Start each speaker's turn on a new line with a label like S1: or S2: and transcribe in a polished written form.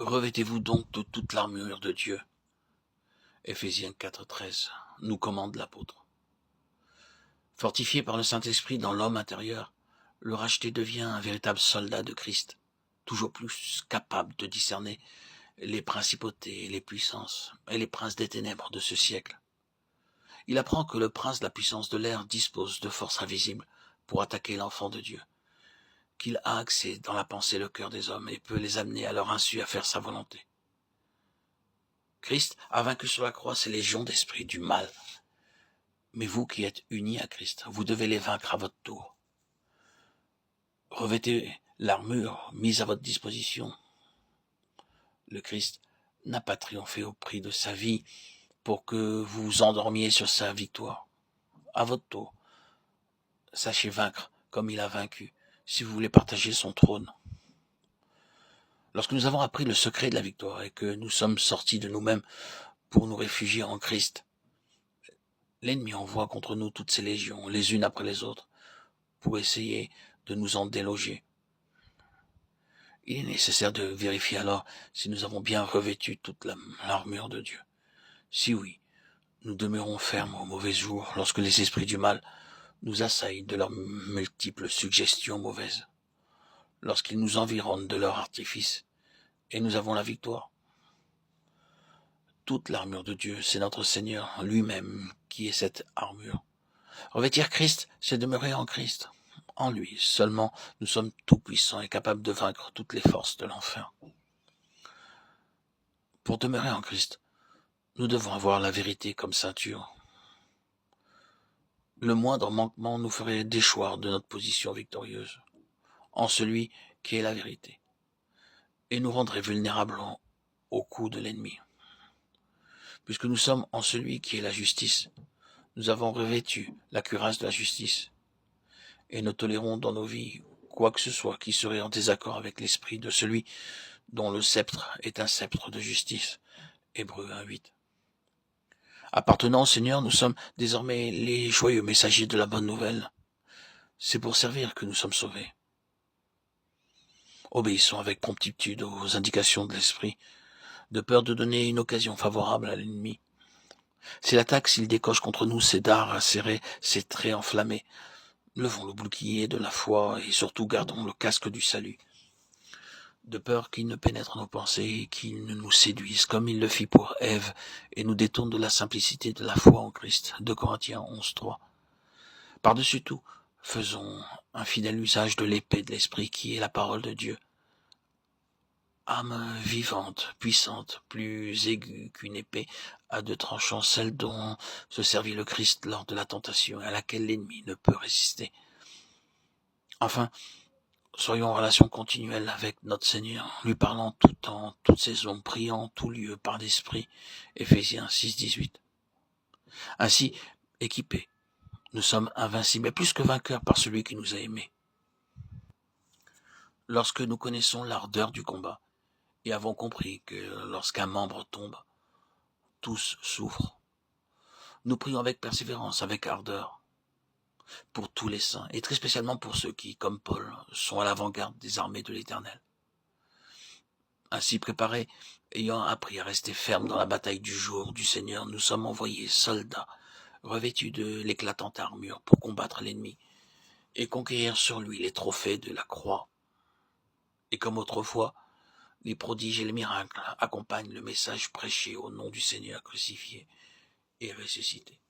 S1: Revêtez-vous donc de toute l'armure de Dieu. Éphésiens 4,13 nous commande l'apôtre. Fortifié par le Saint-Esprit dans l'homme intérieur, le racheté devient un véritable soldat de Christ, toujours plus capable de discerner les principautés, les puissances et les princes des ténèbres de ce siècle. Il apprend que le prince de la puissance de l'air dispose de forces invisibles pour attaquer l'enfant de Dieu, qu'il a accès dans la pensée et le cœur des hommes et peut les amener à leur insu à faire sa volonté. Christ a vaincu sur la croix ces légions d'esprits du mal. Mais vous qui êtes unis à Christ, vous devez les vaincre à votre tour. Revêtez l'armure mise à votre disposition. Le Christ n'a pas triomphé au prix de sa vie pour que vous vous endormiez sur sa victoire. À votre tour, sachez vaincre comme il a vaincu, si vous voulez partager son trône. Lorsque nous avons appris le secret de la victoire et que nous sommes sortis de nous-mêmes pour nous réfugier en Christ, l'ennemi envoie contre nous toutes ses légions, les unes après les autres, pour essayer de nous en déloger. Il est nécessaire de vérifier alors si nous avons bien revêtu toute l'armure de Dieu. Si oui, nous demeurons fermes au mauvais jour lorsque les esprits du mal nous assaillent de leurs multiples suggestions mauvaises, lorsqu'ils nous environnent de leurs artifices, et nous avons la victoire. Toute l'armure de Dieu, c'est notre Seigneur lui-même qui est cette armure. Revêtir Christ, c'est demeurer en Christ. En lui seulement, nous sommes tout-puissants et capables de vaincre toutes les forces de l'enfer. Pour demeurer en Christ, nous devons avoir la vérité comme ceinture. Le moindre manquement nous ferait déchoir de notre position victorieuse, en celui qui est la vérité, et nous rendrait vulnérables au coup de l'ennemi. Puisque nous sommes en celui qui est la justice, nous avons revêtu la cuirasse de la justice, et ne tolérons dans nos vies quoi que ce soit qui serait en désaccord avec l'esprit de celui dont le sceptre est un sceptre de justice. Hébreux 1,8. Appartenant au Seigneur, nous sommes désormais les joyeux messagers de la bonne nouvelle. C'est pour servir que nous sommes sauvés. Obéissons avec promptitude aux indications de l'Esprit, de peur de donner une occasion favorable à l'ennemi. S'il attaque, s'il décoche contre nous ses dards acérés, ses traits enflammés, levons le bouclier de la foi et surtout gardons le casque du salut, de peur qu'il ne pénètre nos pensées et qu'il ne nous séduise comme il le fit pour Ève et nous détourne de la simplicité de la foi en Christ. 2 Corinthiens 11,3. Par-dessus tout, faisons un fidèle usage de l'épée de l'Esprit qui est la parole de Dieu. Âme vivante, puissante, plus aiguë qu'une épée à deux tranchants, celle dont se servit le Christ lors de la tentation et à laquelle l'ennemi ne peut résister. Enfin, soyons en relation continuelle avec notre Seigneur, lui parlant tout temps, toute saison, priant tout lieu par l'Esprit. Éphésiens 6,18. Ainsi, équipés, nous sommes invincibles, mais plus que vainqueurs par celui qui nous a aimés. Lorsque nous connaissons l'ardeur du combat, et avons compris que lorsqu'un membre tombe, tous souffrent, nous prions avec persévérance, avec ardeur, pour tous les saints, et très spécialement pour ceux qui, comme Paul, sont à l'avant-garde des armées de l'Éternel. Ainsi préparés, ayant appris à rester fermes dans la bataille du jour du Seigneur, nous sommes envoyés soldats, revêtus de l'éclatante armure pour combattre l'ennemi, et conquérir sur lui les trophées de la croix. Et comme autrefois, les prodiges et les miracles accompagnent le message prêché au nom du Seigneur crucifié et ressuscité.